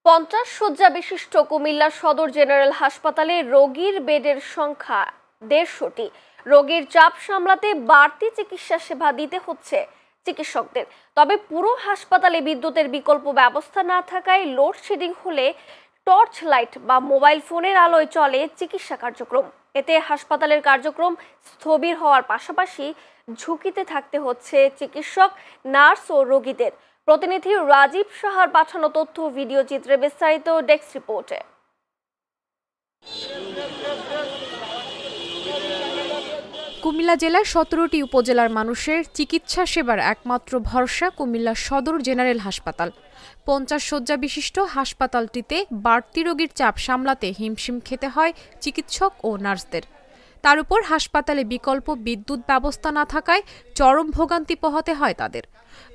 50 শয্যা বিশিষ্ট কুমিল্লা সদর জেনারেল হাসপাতালে রোগীর বেডের সংখ্যা 150টি। রোগীর চাপ সামলাতে বাড়তি চিকিৎসা সেবা দিতে হচ্ছে চিকিৎসকদের। তবে পুরো হাসপাতালে বিদ্যুতের বিকল্প ব্যবস্থা না থাকায় লোডশেডিং হলে টর্চ লাইট বা মোবাইল ফোনের আলোয় চলে চিকিৎসা কার্যক্রম। এতে হাসপাতালের কার্যক্রম স্থবির হওয়ার পাশাপাশি ঝুঁকিতে থাকতে হচ্ছে চিকিৎসক, নার্স ও রোগীদের। প্রতিনিধি রাজীব সাহার পাঠানো তথ্য ভিডিও চিত্রে বিস্তারিত ডেস্ক রিপোর্টে। কুমিল্লা জেলার 17টি উপজেলার মানুষের চিকিৎসা সেবার একমাত্র ভরসা কুমিল্লা সদর জেনারেল হাসপাতাল। 50 শয্যা বিশিষ্ট হাসপাতালটিতে বাড়তি রোগীর চাপ সামলাতে হিমশিম খেতে হয় চিকিৎসক ও নার্সদের। তার উপর হাসপাতালে বিকল্প বিদ্যুৎ ব্যবস্থা না থাকায় চরম ভোগান্তি পোহাতে হয় তাদের।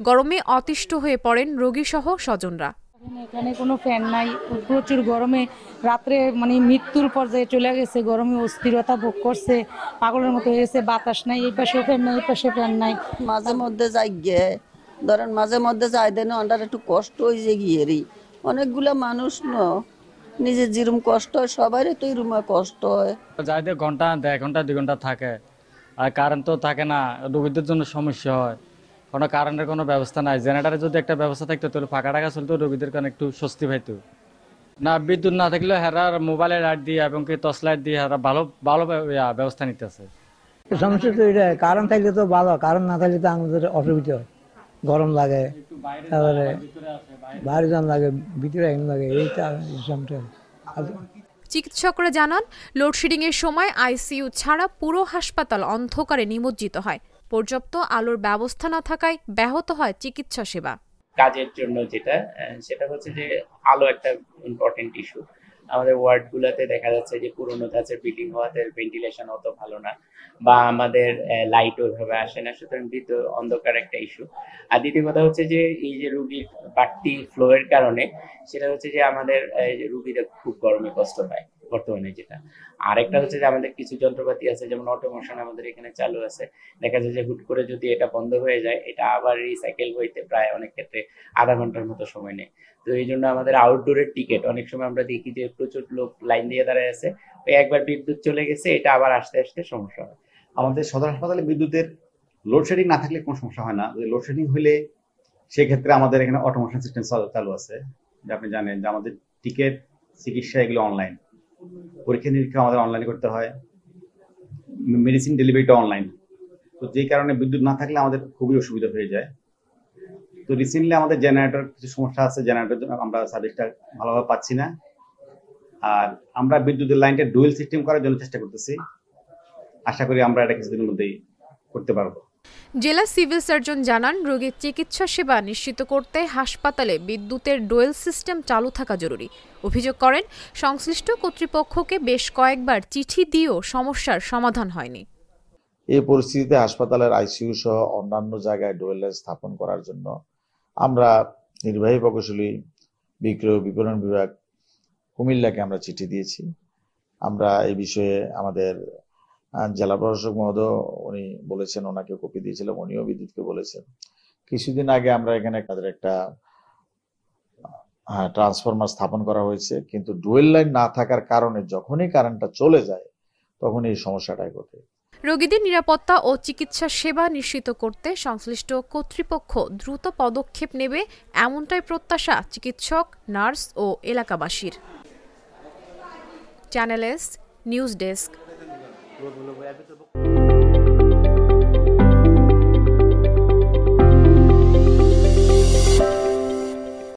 গরমে অতিষ্ঠ হয়ে পড়েন রোগীসহ স্বজনরা। এখানে কোনো ফ্যান নাই, প্রচুর গরমে রাত্রে মৃত্যুর পর্যায়ে চলে গেছে। গরমে অস্থিরতা ভোগ করছে, পাগলের মতো হয়ে গেছে। বাতাস নাই, এই পাশে ফ্যান নাই, এই পাশে ফ্যান নাই। মাঝে মধ্যে যাই গিয়ে ধরেন মাঝে মধ্যে যাই দেন ওনার একটু কষ্ট হয়েছে গিয়েরই। অনেকগুলা মানুষ নিজের যেরকম কষ্ট হয় সবারই তো এরকম কষ্ট হয়। যাই দিয়ে ঘন্টা 1 ঘন্টা 2 ঘন্টা থাকে, আর কারেন্ট তো থাকে না, রোগীদের জন্য সমস্যা হয়। কোনো কারেন্টের কোনো ব্যবস্থা নাই। জেনারেটারে যদি একটা ব্যবস্থা থাকতো তাহলে ফাঁকা টাকা চলতো, রোগীদের কারণে একটু স্বস্তি পাইতো। না, বিদ্যুৎ না থাকলেও হেরার মোবাইলের লাইট দিয়ে এবং কি টর্চ লাইট দিয়ে হেরা ভালো ব্যবস্থা নিতেছে। সমস্যা তো এটা, কারেন্ট থাকলে তো ভালো, কারেন্ট না থাকলে তো আমাদের অসুবিধা হয়। গরম লাগে, তারপরে বাইরে যান লাগে, ভিতরে লাগে, এইটা সমস্যা। চিকিৎসকরা জানান, লোডশেডিং এর সময় আইসিইউ ছাড়া পুরো হাসপাতাল অন্ধকারে নিমজ্জিত হয়। পর্যাপ্ত আলোর ব্যবস্থা না থাকায় ব্যাহত হয় চিকিৎসা সেবা। কাজের জন্য সেটা হচ্ছে যে আলো একটা ইম্পর্টেন্ট ইস্যু। আমাদের ওয়ার্ডগুলোতে দেখা যাচ্ছে যে পুরোনো ধাঁচের বিল্ডিং হওয়াতে ভেন্টিলেশন অত ভালো না, বা আমাদের লাইট ওইভাবে আসে না, সুতরাং অন্ধকার একটা ইস্যু। আর দ্বিতীয় কথা হচ্ছে যে এই যে রুগীর বাড়তি ফ্লো এর কারণে সেটা হচ্ছে যে আমাদের রুগীদের খুব গরমে কষ্ট পায় বর্তমানে যেটা। আরেকটা হচ্ছে যে আমাদের কিছু যন্ত্রপাতি আছে, যেমন অটোমেশন আমাদের এখানে চালু আছে। দেখা যায় যে হুট করে যদি এটা বন্ধ হয়ে যায়, এটা আবার রিসাইকেল হইতে প্রায় অনেক ক্ষেত্রে আধা ঘন্টার মতো সময় নেয়। তো এই জন্য আমাদের আউটডোরের টিকিট অনেক সময় আমরা দেখি যে প্রচুর লোক লাইন দিয়ে দাঁড়ায় আছে, ওই একবার বিদ্যুৎ চলে গেছে এটা আবার আসতে আসতে সমস্যা হয়। আমাদের সদর হাসপাতালে বিদ্যুতের লোডশেডিং না থাকলে কোনো সমস্যা হয় না। লোডশেডিং হলে সেক্ষেত্রে আমাদের এখানে অটোমেশন সিস্টেম চালু আছে। যে আপনি জানেন যে আমাদের টিকিট, চিকিৎসা এগুলো অনলাইন, পরীক্ষা নিরীক্ষা আমাদের অনলাইনে করতে হয়, মেডিসিন ডেলিভারিটা অনলাইন। তো যেই কারণে বিদ্যুৎ না থাকলে আমাদের খুবই অসুবিধা হয়ে যায়। তো রিসেন্টলি আমাদের জেনারেটর কিছু সমস্যা আছে, জেনারেটর জন্য আমরা সার্ভিসটা ভালোভাবে পাচ্ছি না। আর আমরা বিদ্যুতের লাইনটা ডুয়েল সিস্টেম করার জন্য চেষ্টা করতেছি। আশা করি আমরা এটা কিছুদিনের মধ্যেই করতে পারবো। জেলা সিভিল সার্জন জানান, রোগীর চিকিৎসা সেবা নিশ্চিত করতে হাসপাতালে বিদ্যুতের ডুয়েল সিস্টেম চালু থাকা জরুরি। অভিযোগ করেন, সংশ্লিষ্ট কর্তৃপক্ষকে বেশ কয়েকবার চিঠি দিয়েও সমস্যার সমাধান হয়নি। এই পরিস্থিতিতে হাসপাতালের আইসিইউ সহ অন্যান্য জায়গায় ডুয়েল লাইন স্থাপন করার জন্য আমরা নির্বাহী প্রকৌশলী, বিক্রয় বিপণন বিভাগ কুমিল্লাকে আমরা চিঠি দিয়েছি। আমরা এই বিষয়ে আমাদের জেলা প্রশাসক মহোদয় উনি বলেছেন, ওনাকে কপি দিয়েছিলাম, উনিও বিদ্যুৎকে বলেছেন। কিছুদিন আগে আমরা এখানে তাদের একটা ট্রান্সফরমার স্থাপন করা হয়েছে, কিন্তু ডুয়েল লাইন না থাকার কারণে যখনই কারেন্টটা চলে যায় তখন এই সমস্যাটাই ঘটে। রোগীদের নিরাপত্তা ও চিকিৎসা সেবা নিশ্চিত করতে সংশ্লিষ্ট কর্তৃপক্ষ দ্রুত পদক্ষেপ নেবে, এমনটাই প্রত্যাশা চিকিৎসক, নার্স ও এলাকাবাসীর। Channel S news desk.